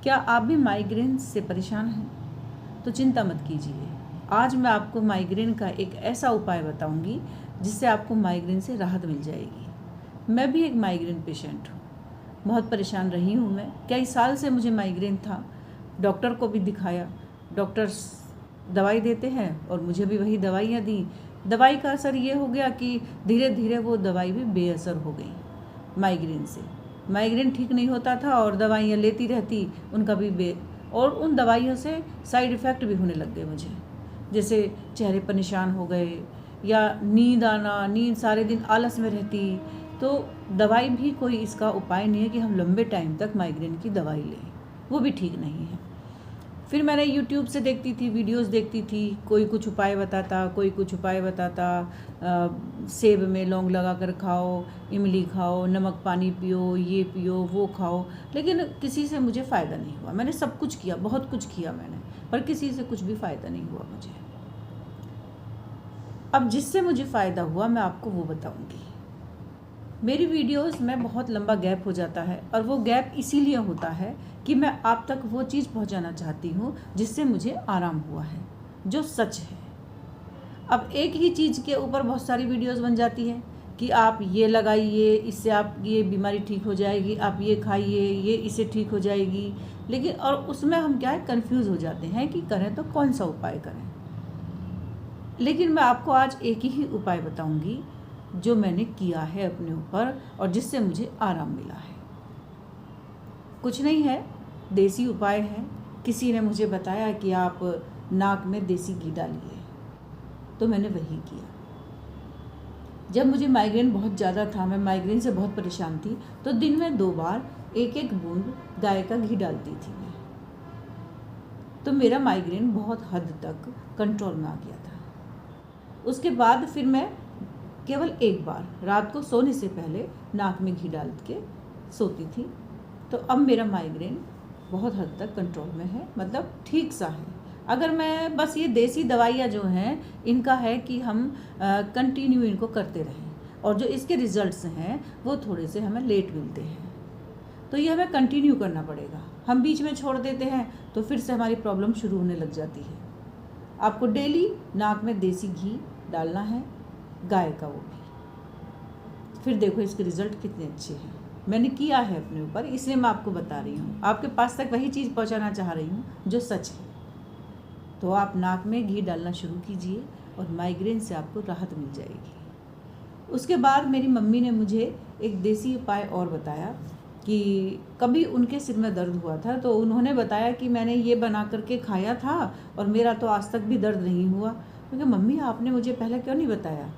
क्या आप भी माइग्रेन से परेशान हैं? तो चिंता मत कीजिए। आज मैं आपको माइग्रेन का एक ऐसा उपाय बताऊंगी जिससे आपको माइग्रेन से राहत मिल जाएगी। मैं भी एक माइग्रेन पेशेंट हूँ। बहुत परेशान रही हूँ मैं। कई साल से मुझे माइग्रेन था। डॉक्टर को भी दिखाया। डॉक्टर्स दवाई देते हैं और मुझे भी वही दवाइयाँ दी। दवाई का असर ये हो गया कि धीरे धीरे वो दवाई भी बेअसर हो गई माइग्रेन से। माइग्रेन ठीक नहीं होता था और दवाइयाँ लेती रहती, उनका भी और उन दवाइयों से साइड इफ़ेक्ट भी होने लग गए मुझे। जैसे चेहरे पर निशान हो गए या नींद आना, नींद सारे दिन आलस में रहती। तो दवाई भी कोई इसका उपाय नहीं है कि हम लंबे टाइम तक माइग्रेन की दवाई लें, वो भी ठीक नहीं है। फिर मैंने यूट्यूब से देखती थी, वीडियोस देखती थी, कोई कुछ उपाय बताता, कोई कुछ उपाय बताता। सेब में लौंग लगा कर खाओ, इमली खाओ, नमक पानी पियो, ये पियो, वो खाओ, लेकिन किसी से मुझे फ़ायदा नहीं हुआ। मैंने सब कुछ किया, बहुत कुछ किया मैंने, पर किसी से कुछ भी फ़ायदा नहीं हुआ मुझे। अब जिससे मुझे फ़ायदा हुआ मैं आपको वो बताऊँगी। मेरी वीडियोस में बहुत लंबा गैप हो जाता है और वो गैप इसीलिए होता है कि मैं आप तक वो चीज़ पहुंचाना चाहती हूँ जिससे मुझे आराम हुआ है, जो सच है। अब एक ही चीज़ के ऊपर बहुत सारी वीडियोस बन जाती हैं कि आप ये लगाइए, इससे आप ये बीमारी ठीक हो जाएगी, आप ये खाइए, ये इससे ठीक हो जाएगी। लेकिन और उसमें हम क्या है, कंफ्यूज हो जाते हैं कि करें तो कौन सा उपाय करें। लेकिन मैं आपको आज एक ही उपाय बताऊंगी जो मैंने किया है अपने ऊपर और जिससे मुझे आराम मिला है। कुछ नहीं है, देसी उपाय है। किसी ने मुझे बताया कि आप नाक में देसी घी डालिए, तो मैंने वही किया। जब मुझे माइग्रेन बहुत ज़्यादा था, मैं माइग्रेन से बहुत परेशान थी, तो दिन में 2 बार 1-1 बूंद गाय का घी डालती थी मैं। तो मेरा माइग्रेन बहुत हद तक कंट्रोल में आ गया था। उसके बाद फिर मैं केवल 1 बार रात को सोने से पहले नाक में घी डाल के सोती थी। तो अब मेरा माइग्रेन बहुत हद तक कंट्रोल में है, मतलब ठीक सा है। अगर मैं बस ये देसी दवाइयाँ जो हैं, इनका है कि हम कंटिन्यू इनको करते रहें और जो इसके रिज़ल्ट्स हैं वो थोड़े से हमें लेट मिलते हैं, तो ये हमें कंटिन्यू करना पड़ेगा। हम बीच में छोड़ देते हैं तो फिर से हमारी प्रॉब्लम शुरू होने लग जाती है। आपको डेली नाक में देसी घी डालना है, गाय का वो भी। फिर देखो इसके रिज़ल्ट कितने अच्छे हैं। मैंने किया है अपने ऊपर, इसलिए मैं आपको बता रही हूँ। आपके पास तक वही चीज़ पहुँचाना चाह रही हूँ जो सच है। तो आप नाक में घी डालना शुरू कीजिए और माइग्रेन से आपको राहत मिल जाएगी। उसके बाद मेरी मम्मी ने मुझे एक देसी उपाय और बताया कि कभी उनके सिर में दर्द हुआ था, तो उन्होंने बताया कि मैंने ये बना करके खाया था और मेरा तो आज तक भी दर्द नहीं हुआ। क्योंकि मम्मी आपने मुझे पहले क्यों नहीं बताया?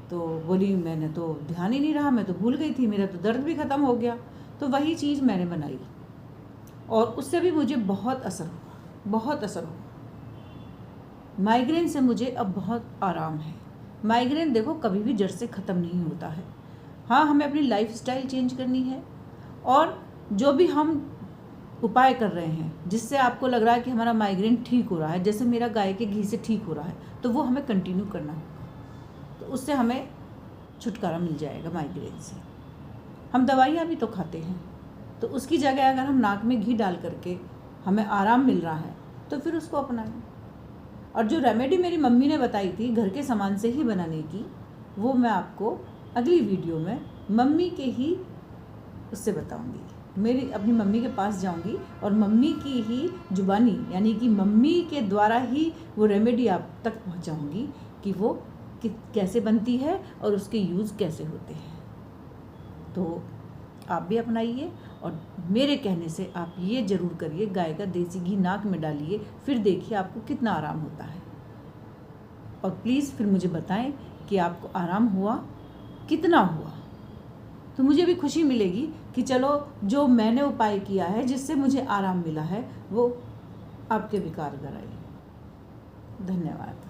तो बोली मैंने तो ध्यान ही नहीं रहा, मैं तो भूल गई थी, मेरा तो दर्द भी ख़त्म हो गया। तो वही चीज़ मैंने बनाई और उससे भी मुझे बहुत असर हुआ, बहुत असर हुआ। माइग्रेन से मुझे अब बहुत आराम है। माइग्रेन देखो कभी भी जड़ से ख़त्म नहीं होता है। हाँ, हमें अपनी लाइफस्टाइल चेंज करनी है और जो भी हम उपाय कर रहे हैं जिससे आपको लग रहा है कि हमारा माइग्रेन ठीक हो रहा है, जैसे मेरा गाय के घी से ठीक हो रहा है, तो वो हमें कंटिन्यू करना होगा। तो उससे हमें छुटकारा मिल जाएगा माइग्रेन से। हम दवाइयाँ भी तो खाते हैं, तो उसकी जगह अगर हम नाक में घी डाल करके हमें आराम मिल रहा है तो फिर उसको अपनाएं। और जो रेमेडी मेरी मम्मी ने बताई थी घर के सामान से ही बनाने की, वो मैं आपको अगली वीडियो में मम्मी के ही उससे बताऊंगी। मेरी अपनी मम्मी के पास जाऊंगी और मम्मी की ही जुबानी, यानी कि मम्मी के द्वारा ही वो रेमेडी आप तक पहुंचाऊंगी कि वो कैसे बनती है और उसके यूज़ कैसे होते हैं। तो आप भी अपनाइए और मेरे कहने से आप ये ज़रूर करिए, गाय का देसी घी नाक में डालिए, फिर देखिए आपको कितना आराम होता है। और प्लीज़ फिर मुझे बताएं कि आपको आराम हुआ, कितना हुआ। तो मुझे भी खुशी मिलेगी कि चलो जो मैंने उपाय किया है जिससे मुझे आराम मिला है वो आपके भी कारगर आए। धन्यवाद।